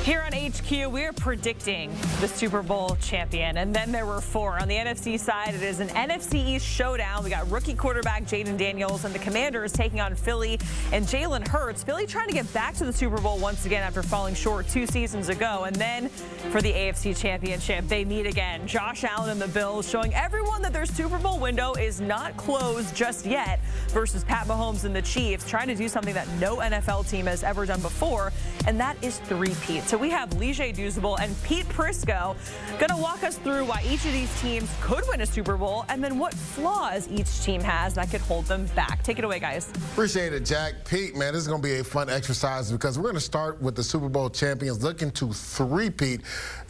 Here on HQ, we're predicting the Super Bowl champion, and then there were four. On the NFC side, it is an NFC East showdown. We got rookie quarterback Jaden Daniels and the Commanders taking on Philly and Jalen Hurts. Philly trying to get back to the Super Bowl once again after falling short 2 seasons ago. And then for the AFC Championship, they meet again. Josh Allen and the Bills showing everyone that their Super Bowl window is not closed just yet versus Pat Mahomes and the Chiefs, trying to do something that no NFL team has ever done before, and that is three-peat. So we have Douzable and Pete Prisco going to walk us through why each of these teams could win a Super Bowl and then what flaws each team has that could hold them back. Take it away, guys. Appreciate it, Jack. Pete, man, this is going to be a fun exercise because we're going to start with the Super Bowl champions looking to three-peat.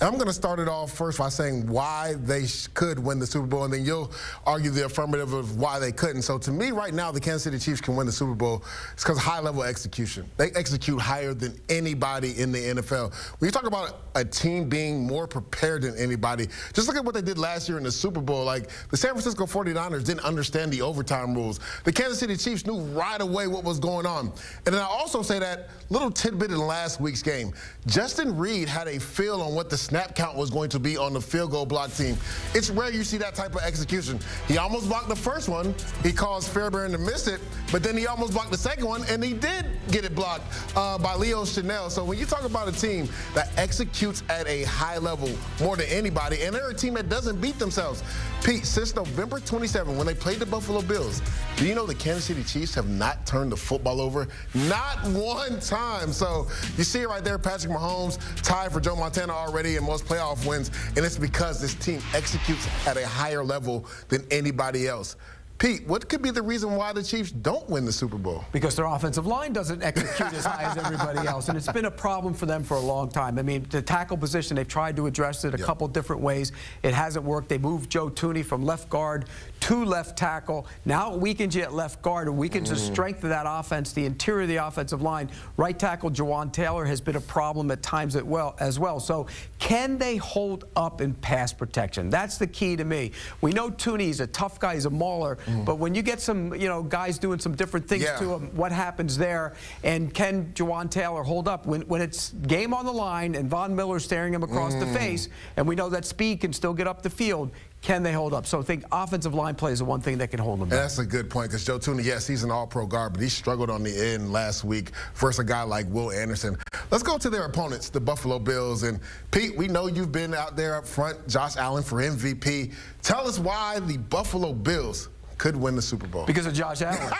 I'm going to start it off first by saying why they could win the Super Bowl, and then you'll argue the affirmative of why they couldn't. So to me right now, the Kansas City Chiefs can win the Super Bowl. It's because of high-level execution. They execute higher than anybody in the NFL. When you talk about a team being more prepared than anybody, just look at what they did last year in the Super Bowl. Like, the San Francisco 49ers didn't understand the overtime rules. The Kansas City Chiefs knew right away what was going on. And then I also say that little tidbit in last week's game. Justin Reed had a feel on what the snap count was going to be on the field goal block team. It's rare you see that type of execution. He almost blocked the first one. He caused Fairbairn to miss it, but then he almost blocked the second one, and he did get it blocked by Leo Chanel. So when you talk about a team that executes at a high level more than anybody, and they're a team that doesn't beat themselves. Pete, since November 27, when they played the Buffalo Bills, do you know the Kansas City Chiefs have not turned the football over? Not one time. So you see it right there, Patrick Mahomes tied for Joe Montana already in most playoff wins, and it's because this team executes at a higher level than anybody else. Pete, what could be the reason why the Chiefs don't win the Super Bowl? Because their offensive line doesn't execute as high as everybody else, and it's been a problem for them for a long time. I mean, the tackle position, they've tried to address it a couple different ways. It hasn't worked. They moved Joe Thuney from left guard to left tackle. Now it weakens you at left guard. It weakens the strength of that offense, the interior of the offensive line. Right tackle Jawan Taylor has been a problem at times as well. So can they hold up in pass protection? That's the key to me. We know Thuney's a tough guy. He's a mauler. But when you get some, guys doing some different things to him, what happens there? And can Jawan Taylor hold up when it's game on the line and Von Miller staring him across the face, and we know that speed can still get up the field? Can they hold up? So I think offensive line play is the one thing that can hold them back. That's a good point, because Joe Thuney, yes, he's an all-pro guard, but he struggled on the end last week versus a guy like Will Anderson. Let's go to their opponents, the Buffalo Bills. And Pete, we know you've been out there up front, Josh Allen for MVP. Tell us why the Buffalo Bills could win the Super Bowl. Because of Josh Allen.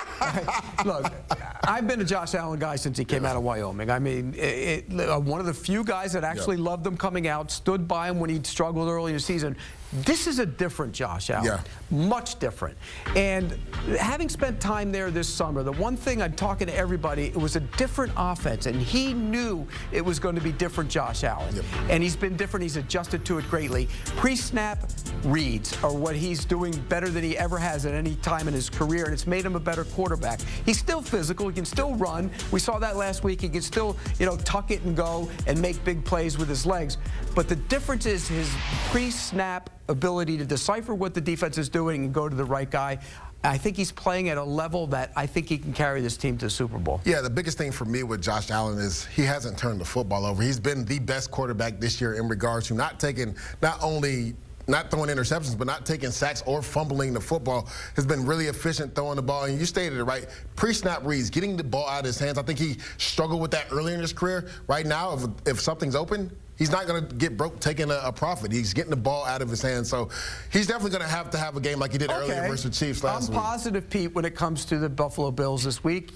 Look, I've been a Josh Allen guy since he came out of Wyoming. I mean, one of the few guys that actually loved him coming out, stood by him when he struggled early in the season. This is a different Josh Allen, much different. And having spent time there this summer, the one thing I'm talking to everybody, it was a different offense, and he knew it was going to be different Josh Allen. And he's been different. He's adjusted to it greatly. Pre-snap reads are what he's doing better than he ever has at any time in his career, and it's made him a better quarterback. He's still physical. He can still run. We saw that last week. He can still, tuck it and go and make big plays with his legs. But the difference is his pre-snap ability to decipher what the defense is doing and go to the right guy. I think he's playing at a level that I think he can carry this team to the Super Bowl. Yeah, the biggest thing for me with Josh Allen is he hasn't turned the football over. He's been the best quarterback this year in regards to not throwing interceptions, but not taking sacks or fumbling the football. Has been really efficient throwing the ball. And you stated it right. Pre-snap reads, getting the ball out of his hands. I think he struggled with that earlier in his career. Right now, if something's open, he's not going to get broke taking a profit. He's getting the ball out of his hands. So he's definitely going to have a game like he did earlier versus the Chiefs last week. I'm positive, Pete, when it comes to the Buffalo Bills this week.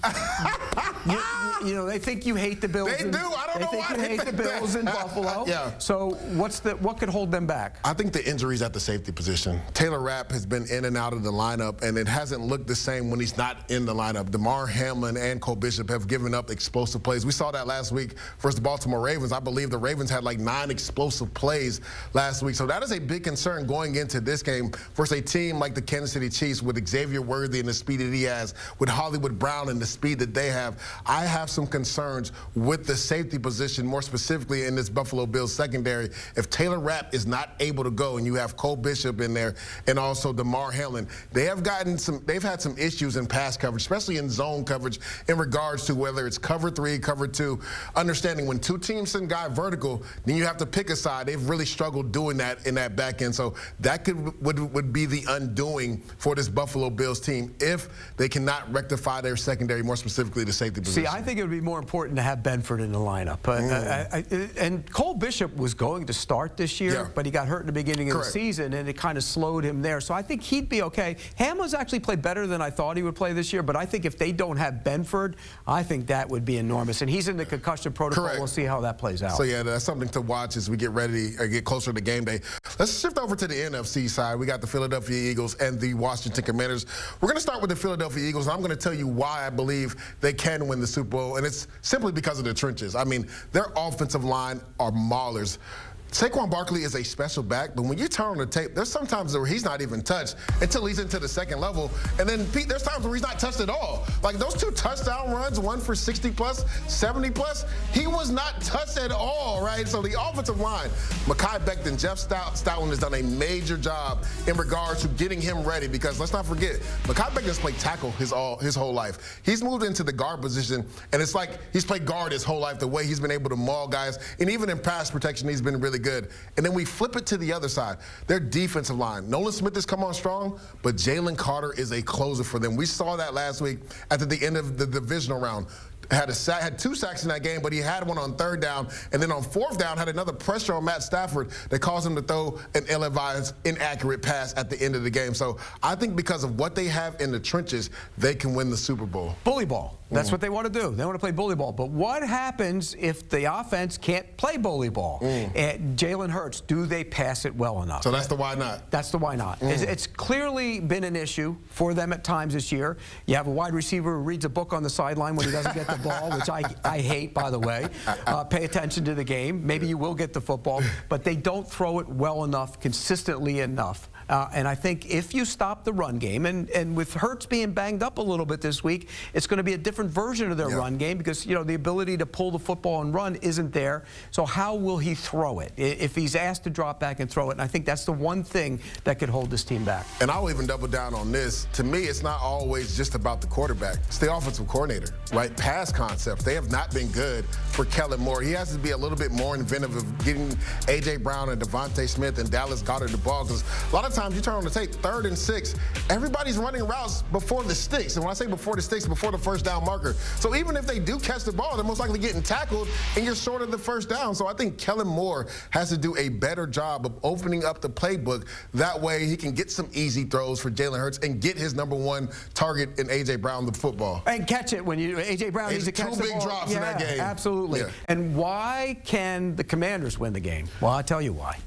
They think you hate the Bills. They do. I don't know why they think you hate the Bills in Buffalo. So what could hold them back? I think the injuries at the safety position. Taylor Rapp has been in and out of the lineup, and it hasn't looked the same when he's not in the lineup. DeMar Hamlin and Cole Bishop have given up explosive plays. We saw that last week versus the Baltimore Ravens. I believe the Ravens had like like 9 explosive plays last week. So that is a big concern going into this game versus a team like the Kansas City Chiefs with Xavier Worthy and the speed that he has, with Hollywood Brown and the speed that they have. I have some concerns with the safety position, more specifically in this Buffalo Bills secondary. If Taylor Rapp is not able to go, and you have Cole Bishop in there and also DeMar Hamlin, they've had some issues in pass coverage, especially in zone coverage, in regards to whether it's cover 3, cover 2, understanding when 2 teams send guy vertical, then you have to pick a side. They've really struggled doing that in that back end. So that would be the undoing for this Buffalo Bills team if they cannot rectify their secondary, more specifically the safety position. See, I think it would be more important to have Benford in the lineup. And Cole Bishop was going to start this year, but he got hurt in the beginning of the season, and it kind of slowed him there. So I think he'd be okay. Hamlin's actually played better than I thought he would play this year, but I think if they don't have Benford, I think that would be enormous. And he's in the concussion protocol. We'll see how that plays out. So, yeah, that's something to watch as we get ready or get closer to game day. Let's shift over to the NFC side. We got the Philadelphia Eagles and the Washington Commanders. We're going to start with the Philadelphia Eagles, and I'm going to tell you why I believe they can win the Super Bowl, and it's simply because of the trenches. I mean, their offensive line are maulers. Saquon Barkley is a special back, but when you turn on the tape, there's sometimes where he's not even touched until he's into the second level. And then, Pete, there's times where he's not touched at all. Like those 2 touchdown runs, one for 60+, 70+, he was not touched at all, right? So the offensive line, Mekhi Becton, Jeff Stoutland has done a major job in regards to getting him ready, because let's not forget, Mekhi Becton's played tackle his whole life. He's moved into the guard position, and it's like he's played guard his whole life, the way he's been able to maul guys. And even in pass protection, he's been really good. And then we flip it to the other side. Their defensive line. Nolan Smith has come on strong, but Jalen Carter is a closer for them. We saw that last week at the end of the divisional round. Had 2 sacks in that game, but he had one on 3rd down, and then on 4th down had another pressure on Matt Stafford that caused him to throw an ill-advised, inaccurate pass at the end of the game. So I think because of what they have in the trenches, they can win the Super Bowl. Bully ball. That's what they want to do. They want to play bully ball. But what happens if the offense can't play bully ball? And Jalen Hurts, do they pass it well enough? So that's the why not. That's the why not. It's clearly been an issue for them at times this year. You have a wide receiver who reads a book on the sideline when he doesn't get the ball, which I hate, by the way. Pay attention to the game. Maybe you will get the football, but they don't throw it well enough, consistently enough. And I think if you stop the run game, and with Hurts being banged up a little bit this week, it's going to be a different version of their run game, because, you know, the ability to pull the football and run isn't there. So how will he throw it if he's asked to drop back and throw it? And I think that's the one thing that could hold this team back. And I'll even double down on this. To me, it's not always just about the quarterback. It's the offensive coordinator, right? Pass concepts. They have not been good for Kellen Moore. He has to be a little bit more inventive of getting A.J. Brown and Devontae Smith and Dallas Goedert the ball, because a lot of times you turn on the tape, 3rd and 6, everybody's running routes before the sticks. And when I say before the sticks, before the 1st down marker. So even if they do catch the ball, they're most likely getting tackled, and you're short of the 1st down. So I think Kellen Moore has to do a better job of opening up the playbook. That way he can get some easy throws for Jalen Hurts and get his #1 target in A.J. Brown, the football. And catch it when A.J. Brown needs to catch the ball. 2 big drops in that game. Absolutely. Yeah. And why can the Commanders win the game? Well, I'll tell you why.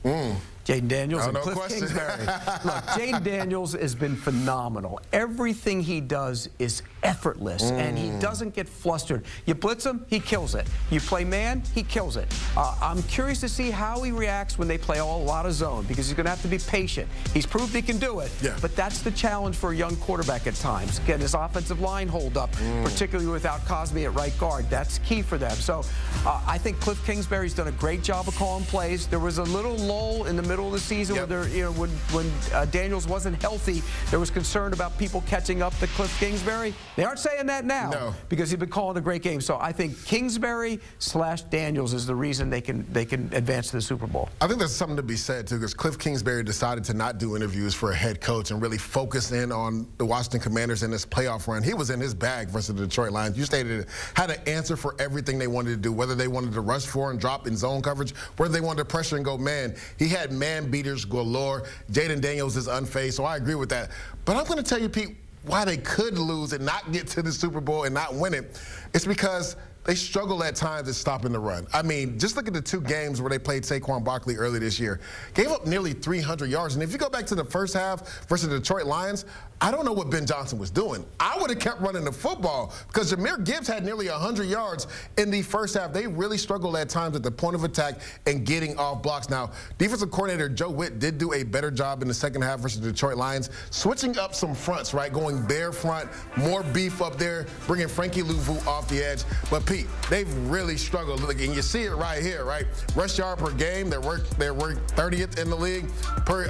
Jaden Daniels and Cliff Kingsbury. Look, Jaden Daniels has been phenomenal. Everything he does is effortless, and he doesn't get flustered. You blitz him, he kills it. You play man, he kills it. I'm curious to see how he reacts when they play a lot of zone, because he's going to have to be patient. He's proved he can do it, but that's the challenge for a young quarterback at times. Get his offensive line hold up, particularly without Cosme at right guard. That's key for them. So I think Cliff Kingsbury's done a great job of calling plays. There was a little lull in the middle of the season when Daniels wasn't healthy. There was concern about people catching up to Cliff Kingsbury. They aren't saying that now because he's been calling a great game. So I think Kingsbury/Daniels is the reason they can advance to the Super Bowl. I think there's something to be said too, because Cliff Kingsbury decided to not do interviews for a head coach and really focus in on the Washington Commanders in this playoff run. He was in his bag versus the Detroit Lions. You stated it, had an answer for everything they wanted to do, whether they wanted to rush for and drop in zone coverage, whether they wanted to pressure and go man. He had man beaters galore. Jaden Daniels is unfazed, so I agree with that. But I'm going to tell you, Pete, why they could lose and not get to the Super Bowl and not win it. It's because they struggle at times at stopping the run. I mean, just look at the 2 games where they played Saquon Barkley early this year. Gave up nearly 300 yards. And if you go back to the first half versus the Detroit Lions, I don't know what Ben Johnson was doing. I would have kept running the football because Jahmyr Gibbs had nearly 100 yards in the first half. They really struggled at times at the point of attack and getting off blocks. Now, defensive coordinator Joe Witt did do a better job in the second half versus the Detroit Lions, switching up some fronts, right? Going bare front, more beef up there, bringing Frankie Louvu off the edge. But Pete, they've really struggled. Look, and you see it right here, right? Rush yard per game, they're 30th in the league. Per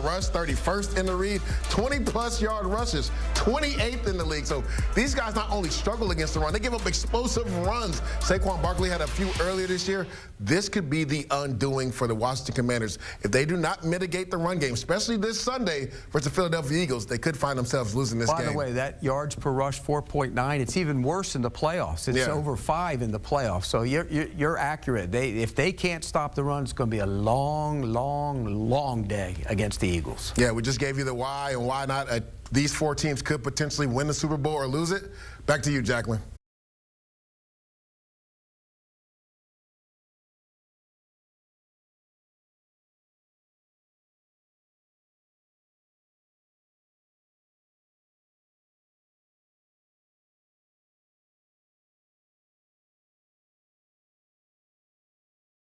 rush, 31st in the league. 20-plus yard rushes, 28th in the league. So these guys not only struggle against the run, they give up explosive runs. Saquon Barkley had a few earlier this year. This could be the undoing for the Washington Commanders. If they do not mitigate the run game, especially this Sunday versus the Philadelphia Eagles, they could find themselves losing this game. By the way, that yards per rush, 4.9, it's even worse in the playoffs. It's over 5 in the playoffs. So you're accurate. If they can't stop the run, it's going to be a long, long, long day against the Eagles. Yeah, we just gave you the why and why not. These 4 teams could potentially win the Super Bowl or lose it. Back to you, Jacqueline.